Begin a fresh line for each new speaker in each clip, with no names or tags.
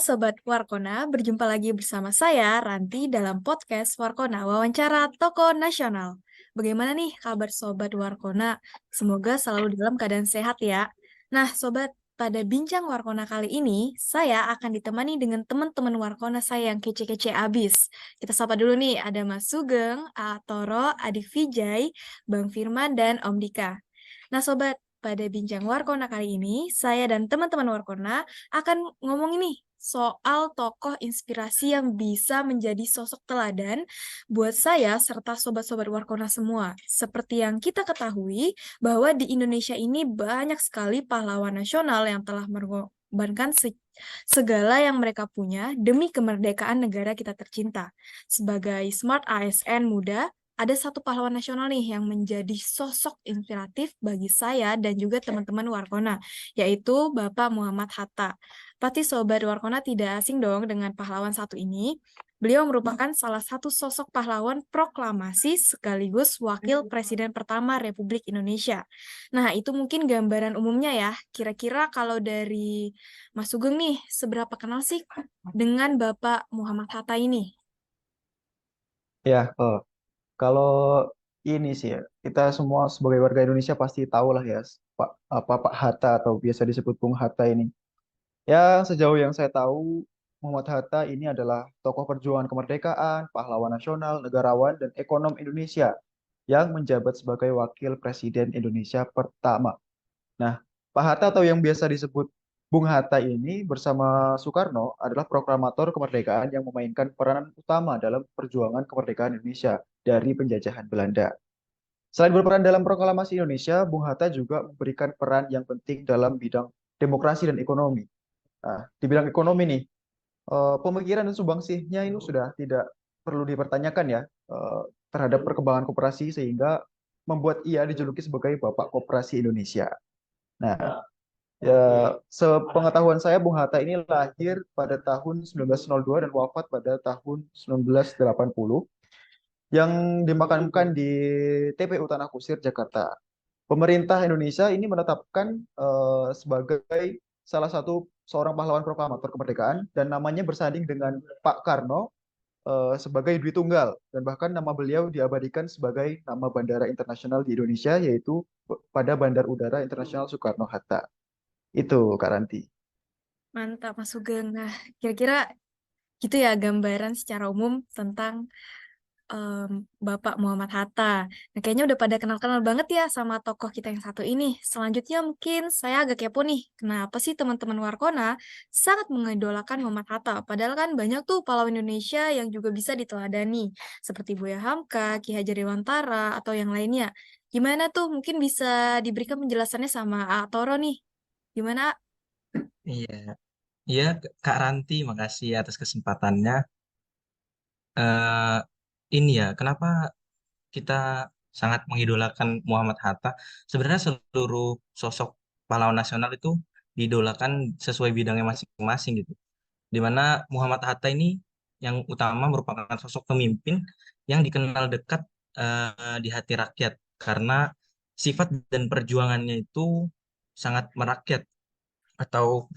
Sobat Warkona, berjumpa lagi bersama saya, Ranti, dalam podcast Warkona, wawancara tokoh nasional. Bagaimana nih kabar Sobat Warkona? Semoga selalu dalam keadaan sehat ya. Nah, Sobat, pada bincang Warkona kali ini, saya akan ditemani dengan teman-teman Warkona saya yang kece-kece abis. Kita sapa dulu nih, ada Mas Sugeng, A. Toro, Adik Vijay, Bang Firman, dan Om Dika. Nah, Sobat, pada bincang Warkona kali ini, saya dan teman-teman Warkona akan ngomong ini soal tokoh inspirasi yang bisa menjadi sosok teladan buat saya serta sobat-sobat Warkona semua. Seperti yang kita ketahui bahwa di Indonesia ini banyak sekali pahlawan nasional yang telah mengorbankan segala yang mereka punya demi kemerdekaan negara kita tercinta. Sebagai Smart ASN muda, ada satu pahlawan nasional nih yang menjadi sosok inspiratif bagi saya dan juga teman-teman Warkona, yaitu Bapak Muhammad Hatta. Pasti Sobat Warkona tidak asing dong dengan pahlawan satu ini. Beliau merupakan salah satu sosok pahlawan proklamasi sekaligus wakil presiden pertama Republik Indonesia. Nah, itu mungkin gambaran umumnya ya. Kira-kira kalau dari Mas Sugeng nih, seberapa kenal sih dengan Bapak Muhammad Hatta ini?
Ya, kalau ini sih ya, kita semua sebagai warga Indonesia pasti tahu lah ya, Pak Hatta atau biasa disebut Bung Hatta ini. Ya, sejauh yang saya tahu, Muhammad Hatta ini adalah tokoh perjuangan kemerdekaan, pahlawan nasional, negarawan, dan ekonom Indonesia yang menjabat sebagai wakil presiden Indonesia pertama. Nah, Pak Hatta atau yang biasa disebut Bung Hatta ini bersama Soekarno adalah proklamator kemerdekaan yang memainkan peranan utama dalam perjuangan kemerdekaan Indonesia dari penjajahan Belanda. Selain berperan dalam proklamasi Indonesia, Bung Hatta juga memberikan peran yang penting dalam bidang demokrasi dan ekonomi. Nah, di bidang ekonomi nih, pemikiran dan sumbangsihnya ini sudah tidak perlu dipertanyakan ya terhadap perkembangan koperasi sehingga membuat ia dijuluki sebagai Bapak Koperasi Indonesia. Nah, ya, sepengetahuan saya Bung Hatta ini lahir pada tahun 1902 dan wafat pada tahun 1980 yang dimakamkan di TPU Tanah Kusir, Jakarta. Pemerintah Indonesia ini menetapkan sebagai salah satu seorang pahlawan proklamator kemerdekaan dan namanya bersanding dengan Pak Karno sebagai Dwi Tunggal dan bahkan nama beliau diabadikan sebagai nama bandara internasional di Indonesia yaitu pada Bandar Udara Internasional Soekarno-Hatta. Itu Kak Ranti.
Mantap, Mas Sugeng. Nah, kira-kira gitu ya gambaran secara umum tentang Bapak Muhammad Hatta. Nah, kayaknya udah pada kenal-kenal banget ya sama tokoh kita yang satu ini. Selanjutnya mungkin saya agak kepo nih, kenapa sih teman-teman Warkona sangat mengidolakan Muhammad Hatta? Padahal kan banyak tuh pahlawan Indonesia yang juga bisa diteladani, seperti Buya Hamka, Ki Hajar Dewantara, atau yang lainnya. Gimana tuh? Mungkin bisa diberikan penjelasannya sama A. Toro nih. Gimana, A?
Iya, iya Kak Ranti, makasih atas kesempatannya. Eh ini ya, kenapa kita sangat mengidolakan Muhammad Hatta? Sebenarnya seluruh sosok pahlawan nasional itu diidolakan sesuai bidangnya masing-masing gitu. Di mana Muhammad Hatta ini yang utama merupakan sosok pemimpin yang dikenal dekat di hati rakyat karena sifat dan perjuangannya itu sangat merakyat atau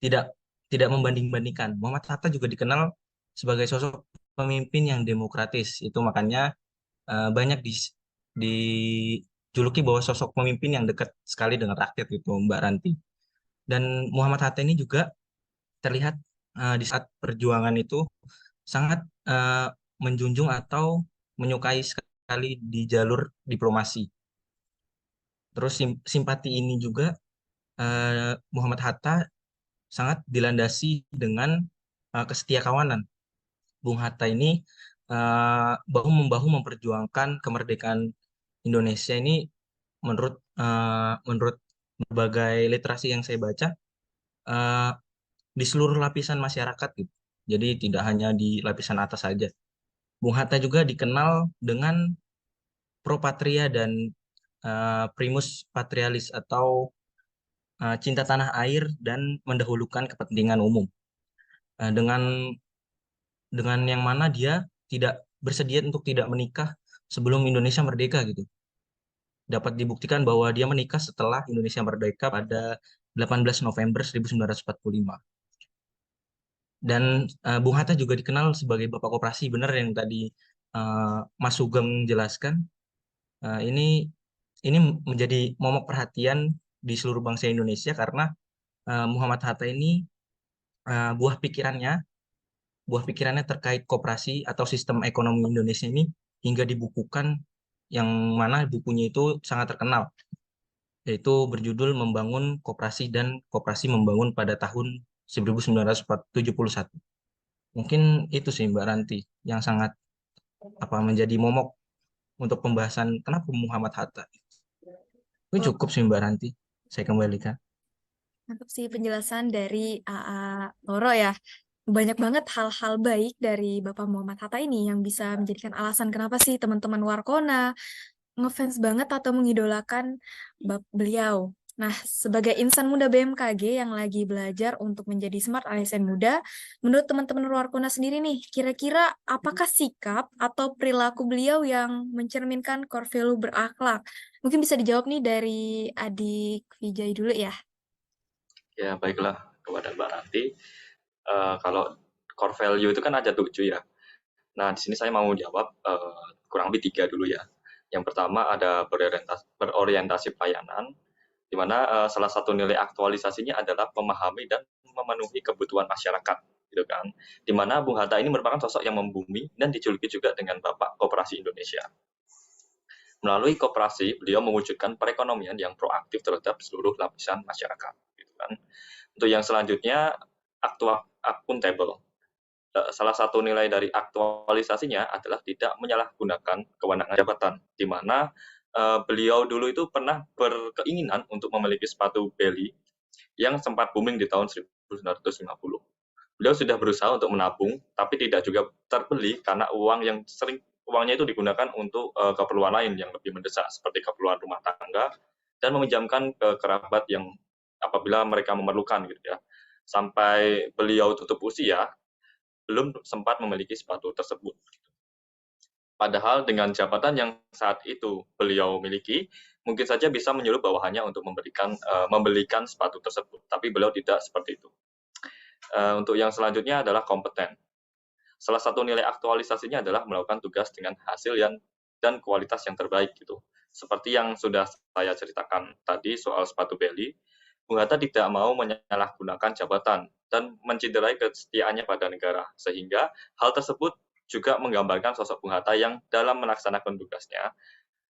tidak tidak membanding-bandingkan. Muhammad Hatta juga dikenal sebagai sosok pemimpin yang demokratis. Itu makanya banyak dijuluki bahwa sosok pemimpin yang dekat sekali dengan rakyat itu Mbak Ranti. Dan Muhammad Hatta ini juga terlihat di saat perjuangan itu sangat menjunjung atau menyukai sekali di jalur diplomasi. Terus simpati ini juga Muhammad Hatta sangat dilandasi dengan kesetia kawanan. Bung Hatta ini bahu-membahu memperjuangkan kemerdekaan Indonesia ini menurut berbagai literasi yang saya baca eh, di seluruh lapisan masyarakat gitu. Jadi tidak hanya di lapisan atas saja. Bung Hatta juga dikenal dengan pro patria dan primus patrialis atau cinta tanah air dan mendahulukan kepentingan umum. Dengan yang mana dia tidak bersedia untuk tidak menikah sebelum Indonesia merdeka gitu. Dapat dibuktikan bahwa dia menikah setelah Indonesia merdeka pada 18 November 1945. Dan Bung Hatta juga dikenal sebagai Bapak Koperasi, benar yang tadi Mas Sugeng jelaskan. Ini menjadi momok perhatian di seluruh bangsa Indonesia karena Muhammad Hatta ini uh, buah pikirannya buah pikirannya terkait koperasi atau sistem ekonomi Indonesia ini hingga dibukukan, yang mana bukunya itu sangat terkenal, yaitu berjudul Membangun Koperasi dan Koperasi Membangun pada tahun 1971. Mungkin itu sih Mbak Ranti yang sangat menjadi momok untuk pembahasan kenapa Muhammad Hatta. Itu
Oh,
cukup sih Mbak Ranti. Saya kembalikan.
mantap sih penjelasan dari AA Toro ya. Banyak banget hal-hal baik dari Bapak Muhammad Hatta ini yang bisa menjadikan alasan kenapa sih teman-teman Warkona ngefans banget atau mengidolakan beliau. Nah, sebagai insan muda BMKG yang lagi belajar untuk menjadi smart ASN muda, menurut teman-teman Warkona sendiri nih, kira-kira apakah sikap atau perilaku beliau yang mencerminkan core value berakhlak? Mungkin bisa dijawab nih dari adik Vijay dulu ya.
Ya, baiklah kepada Mbak Ranti. Kalau core value itu kan ada 7 ya. Nah, di sini saya mau jawab kurang lebih 3 dulu ya. Yang pertama ada berorientasi pelayanan, di mana salah satu nilai aktualisasinya adalah memahami dan memenuhi kebutuhan masyarakat, gitu kan. Di mana Bung Hatta ini merupakan sosok yang membumi dan dijuluki juga dengan Bapak Koperasi Indonesia. Melalui koperasi, beliau mewujudkan perekonomian yang proaktif terhadap seluruh lapisan masyarakat, gitu kan. Untuk yang selanjutnya, akuntabel. Salah satu nilai dari aktualisasinya adalah tidak menyalahgunakan kewenangan jabatan, di mana beliau dulu itu pernah berkeinginan untuk memiliki sepatu Belly yang sempat booming di tahun 1950. Beliau sudah berusaha untuk menabung, tapi tidak juga terbeli karena uangnya itu digunakan untuk keperluan lain yang lebih mendesak, seperti keperluan rumah tangga dan meminjamkan ke kerabat yang apabila mereka memerlukan, gitu ya. Sampai beliau tutup usia, belum sempat memiliki sepatu tersebut. Padahal dengan jabatan yang saat itu beliau miliki, mungkin saja bisa menyuruh bawahannya untuk membelikan sepatu tersebut, tapi beliau tidak seperti itu. Untuk yang selanjutnya adalah kompeten. Salah satu nilai aktualisasinya adalah melakukan tugas dengan hasil dan kualitas yang terbaik gitu. Seperti yang sudah saya ceritakan tadi soal sepatu Belly, Bung Hatta tidak mau menyalahgunakan jabatan dan menciderai kesetiaannya pada negara, sehingga hal tersebut juga menggambarkan sosok Bung Hatta yang dalam melaksanakan tugasnya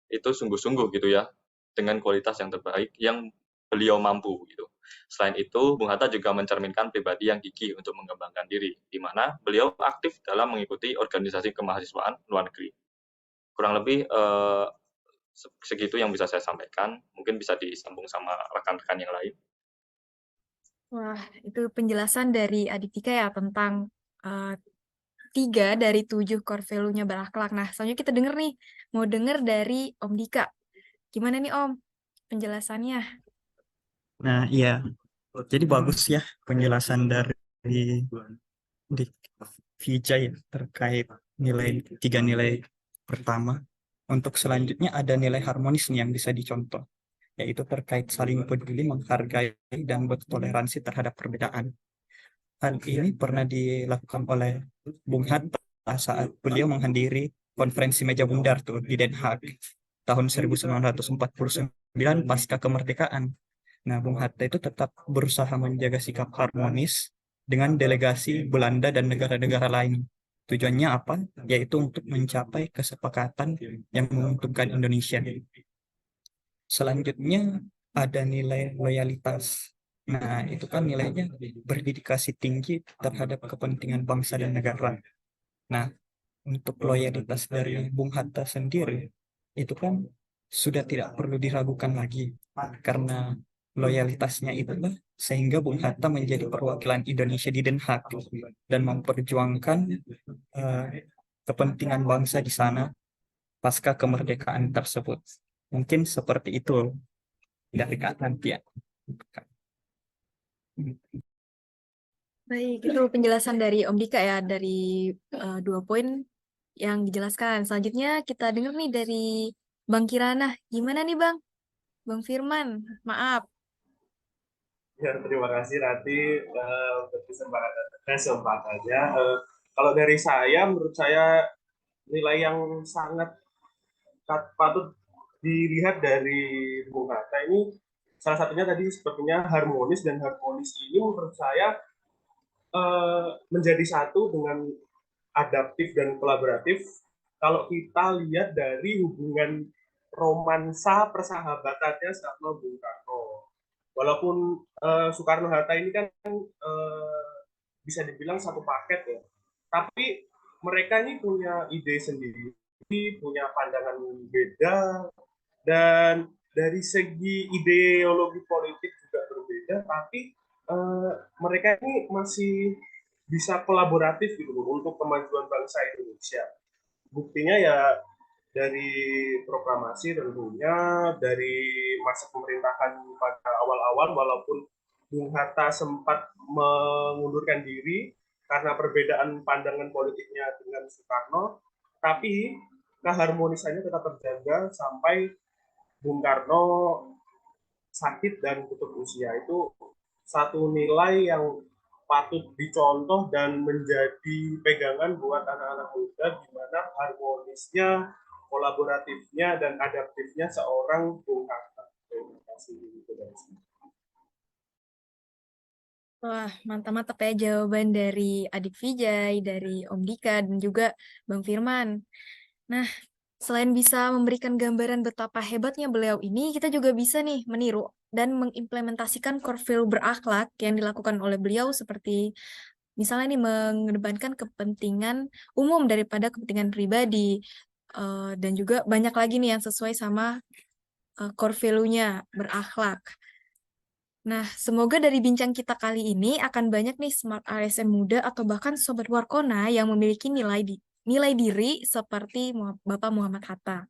itu sungguh-sungguh gitu ya, dengan kualitas yang terbaik yang beliau mampu gitu. Selain itu, Bung Hatta juga mencerminkan pribadi yang gigih untuk mengembangkan diri, di mana beliau aktif dalam mengikuti organisasi kemahasiswaan luar negeri. Kurang lebih segitu yang bisa saya sampaikan. Mungkin bisa disambung sama rekan-rekan yang lain.
Wah, itu penjelasan dari Adik Tika ya tentang 3 dari 7 core value-nya berakhlak. Nah, selanjutnya kita denger nih, mau denger dari Om Dika. Gimana nih Om penjelasannya?
Nah, iya. Jadi bagus ya penjelasan dari di Vijay terkait 3 nilai pertama. Untuk selanjutnya ada nilai harmonis nih yang bisa dicontoh, yaitu terkait saling peduli, menghargai, dan bertoleransi terhadap perbedaan. Hal ini pernah dilakukan oleh Bung Hatta saat beliau menghadiri konferensi meja bundar tuh di Den Haag tahun 1949 pasca kemerdekaan. Nah, Bung Hatta itu tetap berusaha menjaga sikap harmonis dengan delegasi Belanda dan negara-negara lain. Tujuannya apa? Yaitu untuk mencapai kesepakatan yang menguntungkan Indonesia. Selanjutnya ada nilai loyalitas. Nah, itu kan nilainya berdedikasi tinggi terhadap kepentingan bangsa dan negara. Nah, untuk loyalitas dari Bung Hatta sendiri, itu kan sudah tidak perlu diragukan lagi. Karena loyalitasnya itulah sehingga Bung Hatta menjadi perwakilan Indonesia di Den Haag dan memperjuangkan kepentingan bangsa di sana pasca kemerdekaan tersebut. Mungkin seperti itu dari Kak Nantia.
Baik, itu penjelasan dari Om Dika ya, dari 2 poin yang dijelaskan. Selanjutnya kita dengar nih dari Bang Kirana. Gimana nih Bang? Bang Firman, maaf.
Ya, terima kasih Rati untuk kesempatannya. Kalau dari saya, menurut saya nilai yang sangat patut dilihat dari Bung Hatta ini salah satunya tadi sepertinya harmonis, dan harmonis ini menurut saya menjadi satu dengan adaptif dan kolaboratif. Kalau kita lihat dari hubungan romansa persahabatannya sama Bung Karno, walaupun Soekarno Hatta ini kan bisa dibilang satu paket ya, tapi mereka ini punya ide sendiri, punya pandangan beda, dan dari segi ideologi politik juga berbeda, tapi eh, mereka ini masih bisa kolaboratif gitu loh untuk kemajuan bangsa Indonesia. Buktinya ya dari proklamasi tentunya, dari masa pemerintahan pada awal-awal, walaupun Bung Hatta sempat mengundurkan diri karena perbedaan pandangan politiknya dengan Soekarno, tapi keharmonisannya tetap terjaga sampai Bung Karno sakit dan tutup usia. Itu satu nilai yang patut dicontoh dan menjadi pegangan buat anak-anak muda, gimana harmonisnya, kolaboratifnya, dan adaptifnya seorang Bung Hatta. Terima kasih.
Wah, mantap-mantap ya jawaban dari Adik Vijay, dari Om Dika, dan juga Bang Firman. Nah, selain bisa memberikan gambaran betapa hebatnya beliau ini, kita juga bisa nih meniru dan mengimplementasikan core value berakhlak yang dilakukan oleh beliau seperti misalnya nih mengedepankan kepentingan umum daripada kepentingan pribadi, dan juga banyak lagi nih yang sesuai sama core value-nya berakhlak. Nah, semoga dari bincang kita kali ini akan banyak nih smart ASN muda atau bahkan sobat Warkona yang memiliki nilai diri seperti Bapak Muhammad Hatta.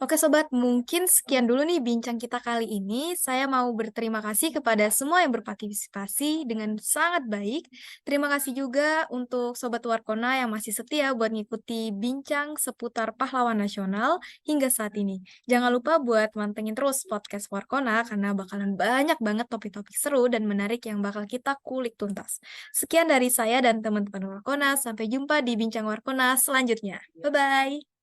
Oke Sobat, mungkin sekian dulu nih bincang kita kali ini. Saya mau berterima kasih kepada semua yang berpartisipasi dengan sangat baik. Terima kasih juga untuk Sobat Warkona yang masih setia buat ngikuti bincang seputar pahlawan nasional hingga saat ini. Jangan lupa buat mantengin terus podcast Warkona karena bakalan banyak banget topik-topik seru dan menarik yang bakal kita kulik tuntas. Sekian dari saya dan teman-teman Warkona. Sampai jumpa di bincang Warkona selanjutnya. Bye-bye!